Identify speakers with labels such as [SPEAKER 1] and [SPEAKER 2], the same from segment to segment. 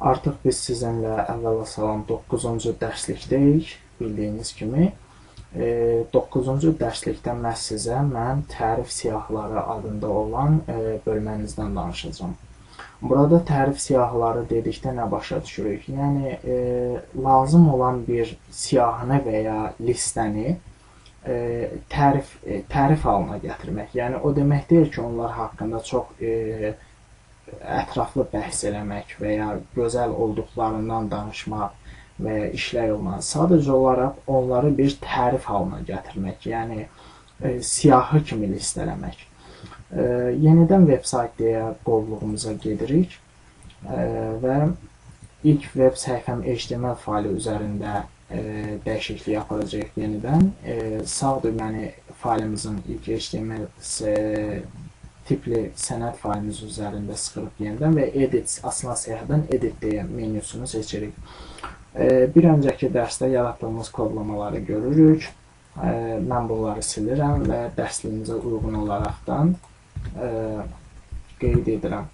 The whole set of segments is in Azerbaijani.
[SPEAKER 1] Artıq biz sizinlə əvvəla salam 9-cu dərslikdəyik, bildiyiniz kimi. 9-cu dərslikdə məhz sizə mən tərif siyahıları adında olan bölmənizdən danışacağım. Burada tərif siyahıları dedikdə nə başa düşürük? Yəni, lazım olan bir siyahını və ya listəni tərif halına gətirmək. Yəni, o demək deyil ki, onlar haqqında çox ətraflı bəhs eləmək və ya gözəl olduqlarından danışmaq və ya işlər olmaq. Sadəcə olaraq onları bir tərif halına gətirmək, yəni siyahı kimi listələmək. Yenidən veb-saytdəyə qovluğumuza gedirik və ilk veb səhifəm HTML faylı üzərində dəyişiklik aparacaq yenidən. Sağ düyməni faylımızın ilk HTML tipli sənəd faylımız üzərində sıxırıq yenidən və edit, aslına siyahıdan edit deyə menüsünü seçirik. Bir öncəki dərsdə yaratdığımız kodlamaları görürük. Mən bunları silirəm və dərsliyimizə uyğun olaraqdan qeyd edirəm.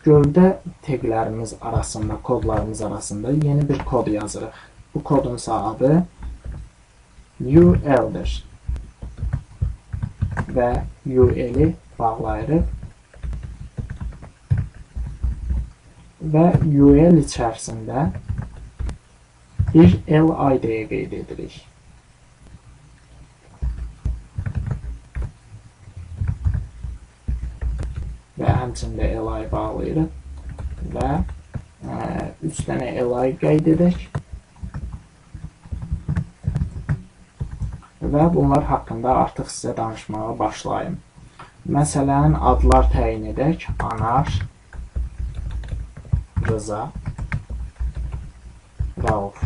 [SPEAKER 1] Gövdə teqlərimiz arasında, kodlarımız arasında yeni bir kod yazırıq. Bu kodun adı UL-dir və UL-i bağlayırıq və UL içərisində bir LID-yə qeyd edirik. Və həmçində LI bağlayırıq və 3 dənə LI qeyd edək və bunlar haqqında artıq sizə danışmağa başlayayım. Məsələn, adlar təyin edək. Anar, Rıza, Rauf.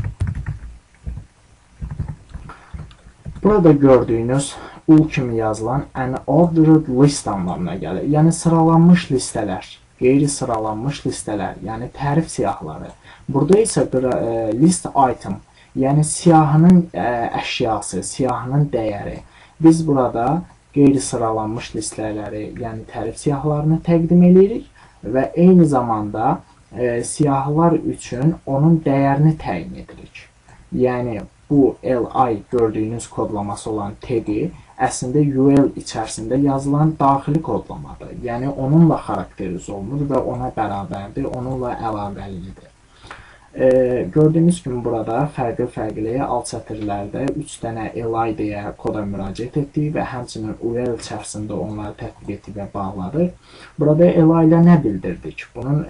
[SPEAKER 1] Burada gördüyünüz ul kimi yazılan unordered list anlamına gəlir. Yəni, sıralanmış listələr, qeyri-sıralanmış listələr, yəni tərif siyahıları. Burada isə list item, yəni siyahının əşyası, siyahının dəyəri. Biz burada qeyri-sıralanmış listələri, yəni tərif siyahılarını təqdim edirik və eyni zamanda siyahılar üçün onun dəyərini təyin edirik. Yəni, bu li gördüyünüz kodlaması olan teqi əslində UL içərisində yazılan daxili kodlamadır. Yəni, onunla xarakteriz olunur və ona bərabərdir, onunla əlaqəlidir. Gördüyünüz kimi burada fərqli alt sətirlərdə 3 dənə li deyə koda müraciət etdik və həmçinin UL içərisində onları tətbiq etdik və bağladıq. Burada li ilə nə bildirdik? Bunun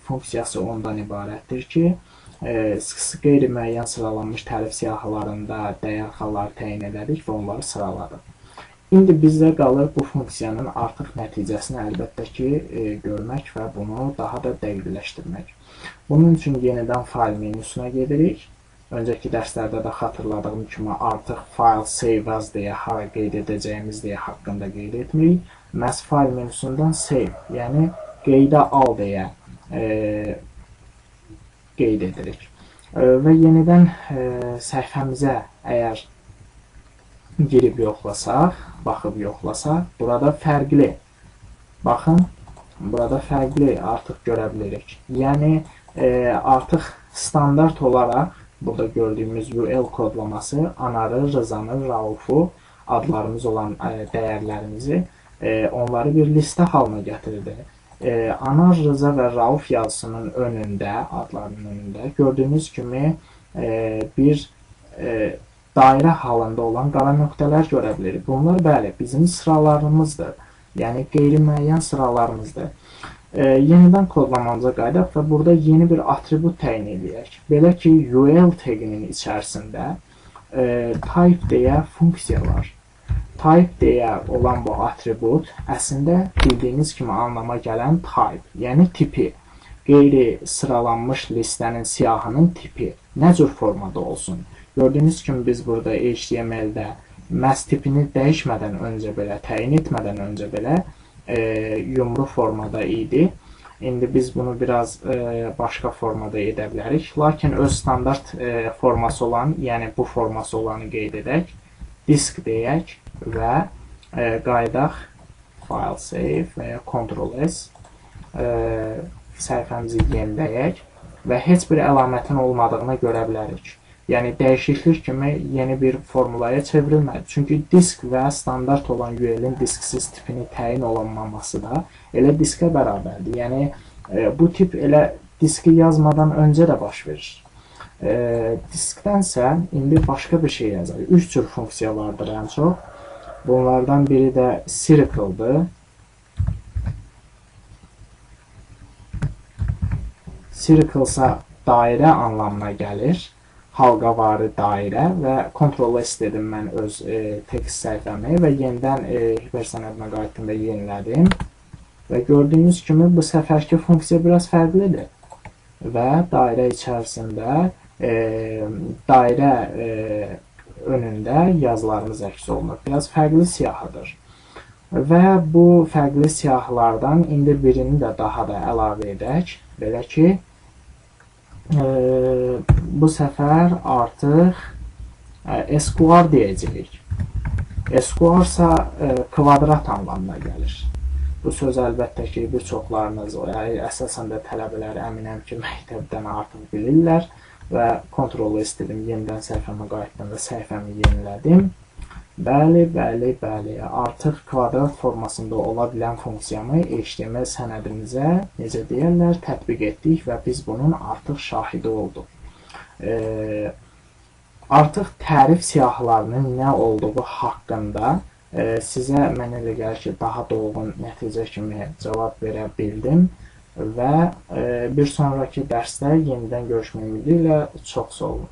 [SPEAKER 1] funksiyası ondan ibarətdir ki, qeyri-müəyyən sıralanmış tərif siyahılarında dəyər xalları təyin edirik və onları sıraladıq. İndi bizdə qalır bu funksiyanın artıq nəticəsini əlbəttə ki, görmək və bunu daha da dəqiqləşdirmək. Bunun üçün yenidən fayl menüsünə gedirik. Öncəki dərslərdə də xatırladığım kimi artıq file save as deyə hara qeyd edəcəyimiz deyə haqqında qeyd etmirik. Məhz fayl menüsündən save, yəni qeydə al deyə qeyd edirik. Və yenidən səhifəmizə əgər girib yoxlasaq, baxıb yoxlasaq, burada fərqli, baxın, burada fərqli artıq görə bilirik. Yəni, artıq standart olaraq burada gördüyümüz UL kodlaması Anarı, Rızanı, Raufu, adlarımız olan dəyərlərimizi onları bir listə halına gətirdi. Anar, Rıza və Rauf yazısının önündə, adlarının önündə gördüyünüz kimi bir dairə halında olan qara nöqtələr görə bilirik. Bunlar bəli, bizim sıralarımızdır. Yəni, qeyri-müəyyən sıralarımızdır. Yenidən kodlamamıza qaydaq və burada yeni bir atribut təyin edək. Belə ki, UL teqinin içərisində type deyə funksiya var. Type deyə olan bu atribut əslində bildiyiniz kimi anlama gələn type, yəni tipi. Qeyri-sıralanmış listənin siyahının tipi nə cür formada olsun? Gördüyünüz kimi biz burada HTML-də məhz tipini dəyişmədən öncə belə, təyin etmədən öncə belə yumru formada idi. İndi biz bunu biraz başqa formada edə bilərik. Lakin öz standart forması olan, yəni bu forması olanı qeyd edək. Disk deyək və qaydaq file save və ya Ctrl-S səhifəmizi yeniləyək və heç bir əlamətin olmadığını görə bilərik. Yəni, dəyişiklik kimi yeni bir formulaya çevrilmədi. Çünki disk və standart olan UL-in disksiz tipini təyin olunmaması da elə diskə bərabərdir. Yəni, bu tip elə diski yazmadan öncə də baş verir. Diskdənsə indi başqa bir şey yazarıq. 3 cür funksiya vardır ən çox. Bunlardan biri də circle-dır. Circle-sa dairə anlamına gəlir. Halqavarı dairə və Ctrl-S dedim mən öz tekst səhifəmi və yenidən hipersənədimə qayıtdım və yenilədim. Və gördüyünüz kimi bu səfərki funksiya biraz fərqlidir. Və dairə içərisində dairə önündə yazılarımız əks olunur. Biraz fərqli siyahıdır. Və bu fərqli siyahılardan indi birini də daha da əlavə edək. Belə ki, bu səfər artıq SQR deyəcəyik. SQR isə kvadrat anlamına gəlir. Bu söz əlbəttə ki, bir çoxlarınız, əsasən də tələbələr əminəm ki, məktəbdən artıq bilirlər və Ctrl-S dedim, yenidən səhifəmə qayıtdım və səhifəmi yenilədim. Bəli, artıq kvadrat formasında ola bilən funksiyamı HTML sənədimizə, necə deyərlər, tətbiq etdik və biz bunun artıq şahidi olduq. Artıq tərif siyahılarının nə olduğu haqqında sizə mən elə gəlir ki, daha dolğun nəticə kimi cavab verə bildim və bir sonraki dərsdə yenidən görüşmək ümidi ilə çox sağ olun.